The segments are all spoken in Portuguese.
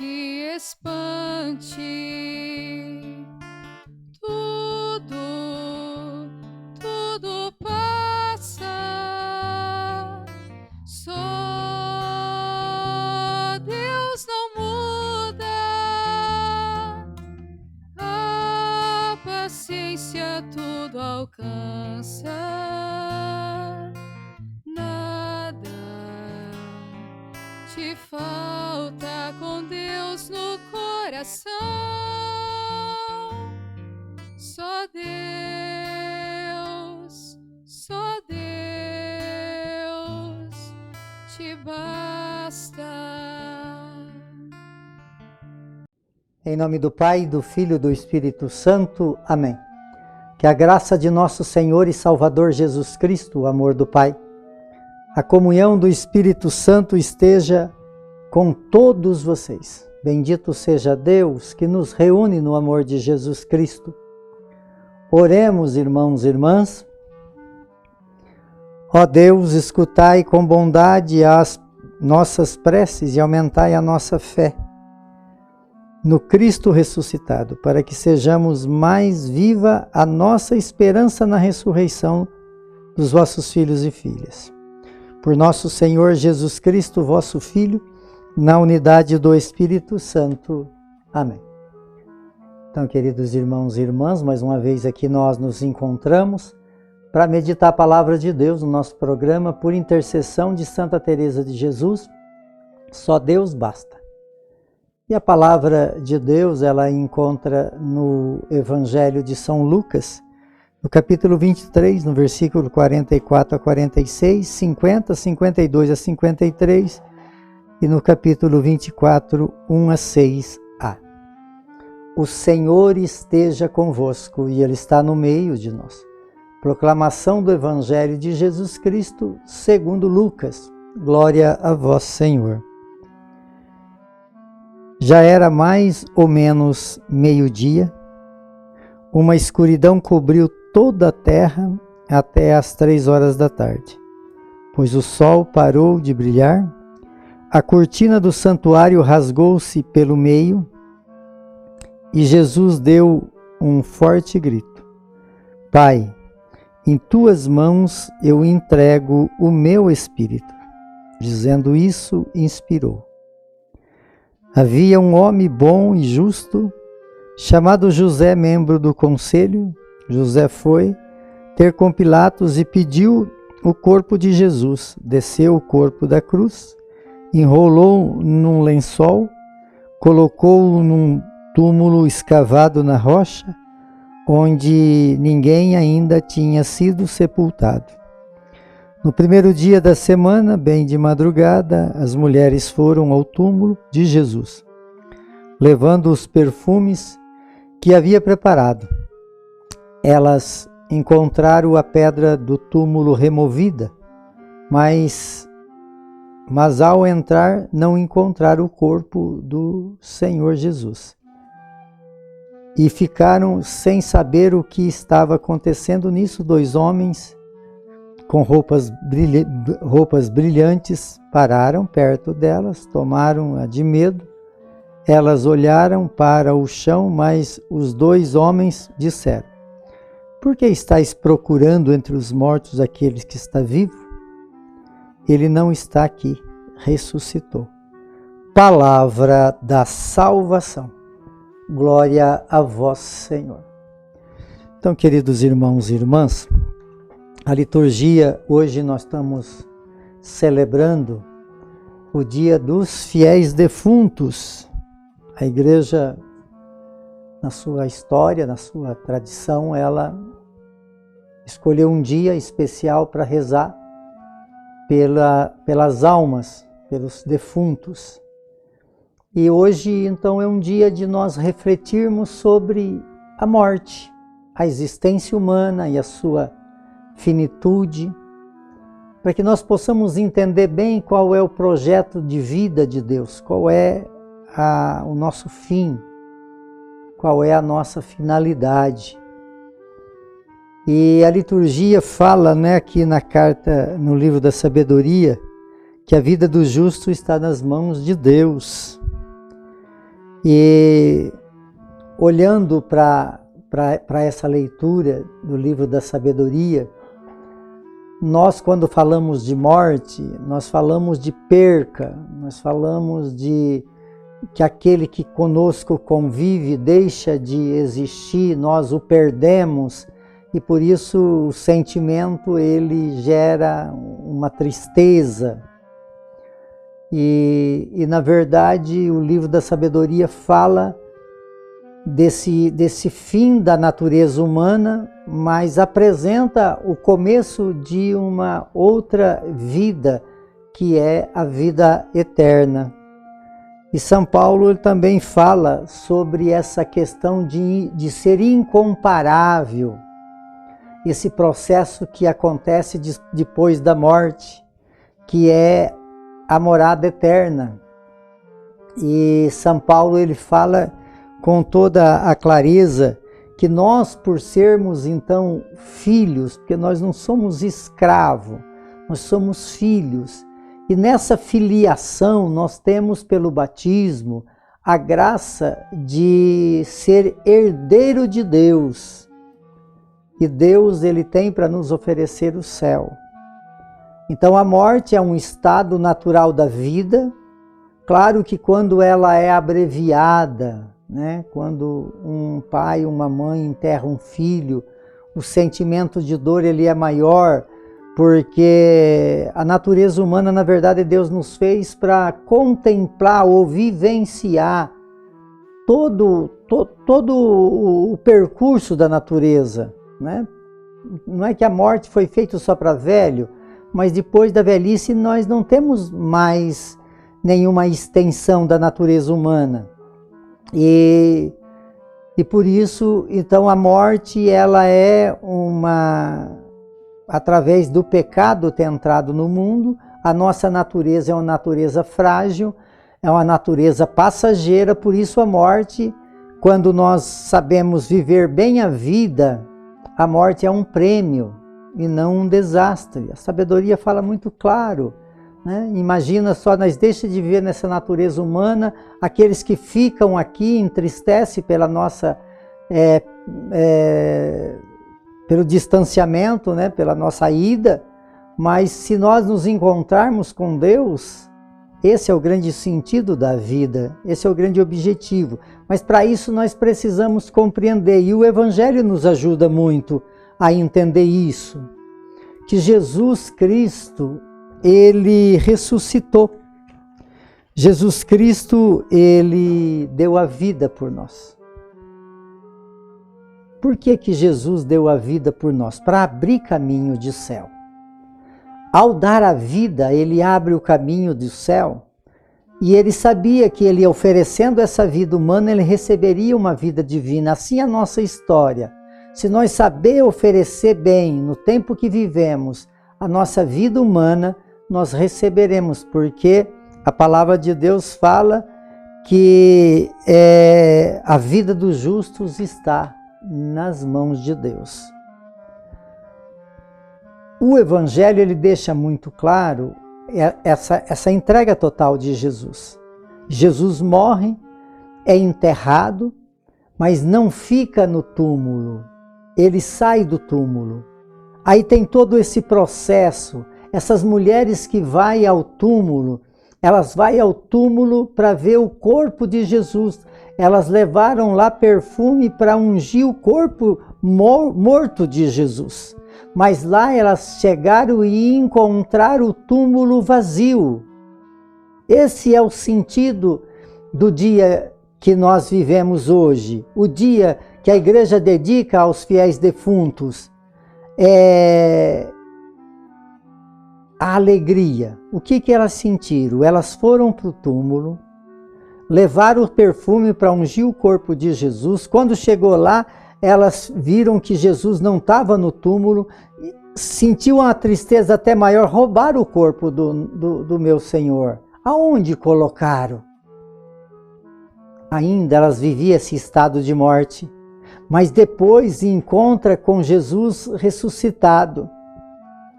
te espante. Tudo passa. Só Deus não muda. A paciência tudo alcança. Nada te falta com Deus no coração. Só Deus te basta. Em nome do Pai, do Filho e do Espírito Santo. Amém. Que a graça de nosso Senhor e Salvador Jesus Cristo, o amor do Pai, a comunhão do Espírito Santo esteja com todos vocês. Bendito seja Deus que nos reúne no amor de Jesus Cristo. Oremos, irmãos e irmãs. Ó Deus, escutai com bondade as nossas preces e aumentai a nossa fé no Cristo ressuscitado, para que sejamos mais viva a nossa esperança na ressurreição dos vossos filhos e filhas. Por nosso Senhor Jesus Cristo, vosso Filho, na unidade do Espírito Santo. Amém. Então, queridos irmãos e irmãs, mais uma vez aqui nós nos encontramos para meditar a palavra de Deus no nosso programa por intercessão de Santa Teresa de Jesus. Só Deus basta. E a palavra de Deus, ela encontra no Evangelho de São Lucas, no capítulo 23, no versículo 44 a 46, 50, 52 a 53, e no capítulo 24, 1 a 6a. O Senhor esteja convosco e Ele está no meio de nós. Proclamação do Evangelho de Jesus Cristo segundo Lucas. Glória a vós, Senhor. Já era mais ou menos meio-dia. Uma escuridão cobriu toda a terra até às 3 da tarde, pois o sol parou de brilhar, a cortina do santuário rasgou-se pelo meio e Jesus deu um forte grito: Pai, em tuas mãos eu entrego o meu espírito. Dizendo isso, inspirou. Havia um homem bom e justo, chamado José, membro do conselho. José foi ter com Pilatos e pediu o corpo de Jesus. Desceu o corpo da cruz, enrolou num lençol, colocou-o num túmulo escavado na rocha, onde ninguém ainda tinha sido sepultado. No primeiro dia da semana, bem de madrugada, as mulheres foram ao túmulo de Jesus, levando os perfumes que havia preparado. Elas encontraram a pedra do túmulo removida, mas ao entrar não encontraram o corpo do Senhor Jesus. E ficaram sem saber o que estava acontecendo. Nisso, 2 homens com roupas brilhantes pararam perto delas, tomaram-a de medo. Elas olharam para o chão, mas os 2 homens disseram: Por que estáis procurando entre os mortos aquele que está vivo? Ele não está aqui, ressuscitou. Palavra da salvação. Glória a vós, Senhor. Então, queridos irmãos e irmãs, a liturgia, hoje nós estamos celebrando o dia dos fiéis defuntos. A igreja, na sua história, na sua tradição, ela escolheu um dia especial para rezar pelas almas, pelos defuntos. E hoje, então, é um dia de nós refletirmos sobre a morte, a existência humana e a sua finitude, para que nós possamos entender bem qual é o projeto de vida de Deus, qual é o nosso fim, qual é a nossa finalidade. E a liturgia fala, aqui na carta, no livro da sabedoria, que a vida do justo está nas mãos de Deus. E olhando para essa leitura do livro da sabedoria, nós, quando falamos de morte, nós falamos de perca, nós falamos de que aquele que conosco convive deixa de existir, nós o perdemos, e por isso o sentimento ele gera uma tristeza. E na verdade o livro da sabedoria fala desse fim da natureza humana, mas apresenta o começo de uma outra vida, que é a vida eterna. E São Paulo ele também fala sobre essa questão de ser incomparável, esse processo que acontece depois da morte, que é a morada eterna. E São Paulo ele fala com toda a clareza que nós, por sermos então filhos, porque nós não somos escravos, nós somos filhos, e nessa filiação nós temos pelo batismo a graça de ser herdeiro de Deus, e Deus ele tem para nos oferecer o céu. Então a morte é um estado natural da vida, claro que quando ela é abreviada, né? Quando um pai, uma mãe enterra um filho, o sentimento de dor ele é maior, porque a natureza humana, na verdade, Deus nos fez para contemplar ou vivenciar todo o percurso da natureza, né? Não é que a morte foi feita só para velho, mas depois da velhice nós não temos mais nenhuma extensão da natureza humana. E por isso, então, a morte, ela é através do pecado ter entrado no mundo, a nossa natureza é uma natureza frágil, é uma natureza passageira, por isso a morte, quando nós sabemos viver bem a vida, a morte é um prêmio e não um desastre. A sabedoria fala muito claro, né? Imagina só, nós deixamos de viver nessa natureza humana, aqueles que ficam aqui entristecem pela nossa, pelo distanciamento, né? Pela nossa ida, mas se nós nos encontrarmos com Deus, esse é o grande sentido da vida, esse é o grande objetivo. Mas para isso nós precisamos compreender, e o Evangelho nos ajuda muito a entender isso, que Jesus Cristo, ele ressuscitou. Jesus Cristo, ele deu a vida por nós. Por que que Jesus deu a vida por nós? Para abrir caminho de céu. Ao dar a vida, ele abre o caminho do céu, e ele sabia que ele, oferecendo essa vida humana, ele receberia uma vida divina. Assim é a nossa história. Se nós saber oferecer bem, no tempo que vivemos, a nossa vida humana, nós receberemos, porque a palavra de Deus fala que a vida dos justos está nas mãos de Deus. O Evangelho ele deixa muito claro essa entrega total de Jesus. Jesus morre, é enterrado, mas não fica no túmulo, ele sai do túmulo. Aí tem todo esse processo. Essas mulheres que vão ao túmulo, elas vão ao túmulo para ver o corpo de Jesus. Elas levaram lá perfume para ungir o corpo morto de Jesus. Mas lá elas chegaram e encontraram o túmulo vazio. Esse é o sentido do dia que nós vivemos hoje. O dia que a igreja dedica aos fiéis defuntos. A alegria. O que elas sentiram? Elas foram para o túmulo, levaram o perfume para ungir o corpo de Jesus. Quando chegou lá, elas viram que Jesus não estava no túmulo, sentiu uma tristeza até maior, roubaram o corpo do meu Senhor. Aonde colocaram? Ainda elas viviam esse estado de morte, mas depois encontra com Jesus ressuscitado.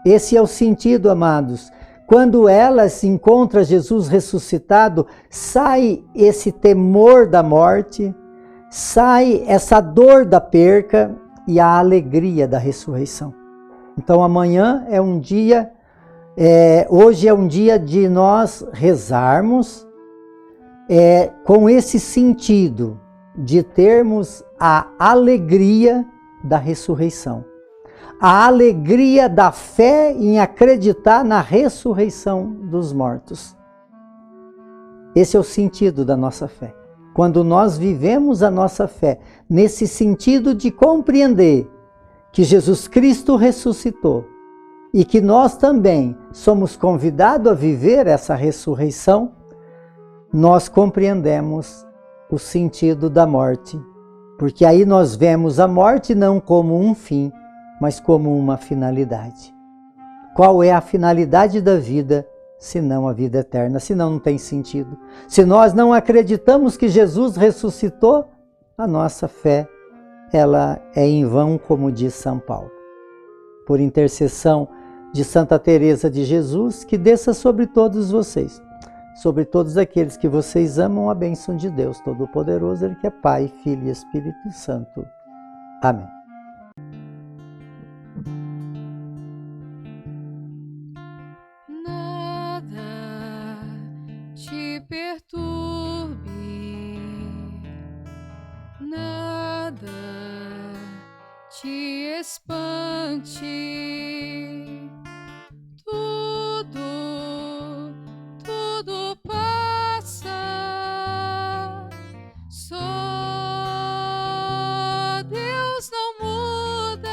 Esse é o sentido, amados. quando ela se encontra Jesus ressuscitado, sai esse temor da morte, sai essa dor da perca e a alegria da ressurreição. Então amanhã é um dia, hoje é um dia de nós rezarmos com esse sentido de termos a alegria da ressurreição. A alegria da fé em acreditar na ressurreição dos mortos. Esse é o sentido da nossa fé. Quando nós vivemos a nossa fé nesse sentido de compreender que Jesus Cristo ressuscitou e que nós também somos convidados a viver essa ressurreição, nós compreendemos o sentido da morte. Porque aí nós vemos a morte não como um fim, mas como uma finalidade. Qual é a finalidade da vida, senão a vida eterna? Senão não tem sentido. Se nós não acreditamos que Jesus ressuscitou, a nossa fé, ela é em vão, como diz São Paulo. Por intercessão de Santa Teresa de Jesus, que desça sobre todos vocês, sobre todos aqueles que vocês amam, a bênção de Deus Todo-Poderoso, Ele que é Pai, Filho e Espírito Santo. Amém. Nada te perturbe, nada te espante, tudo passa, só Deus não muda,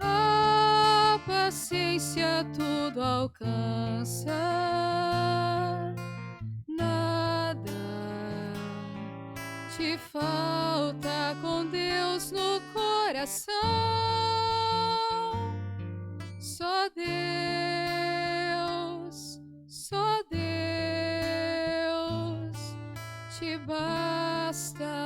a paciência tudo alcança, nada te falta com Deus no coração, só Deus te basta.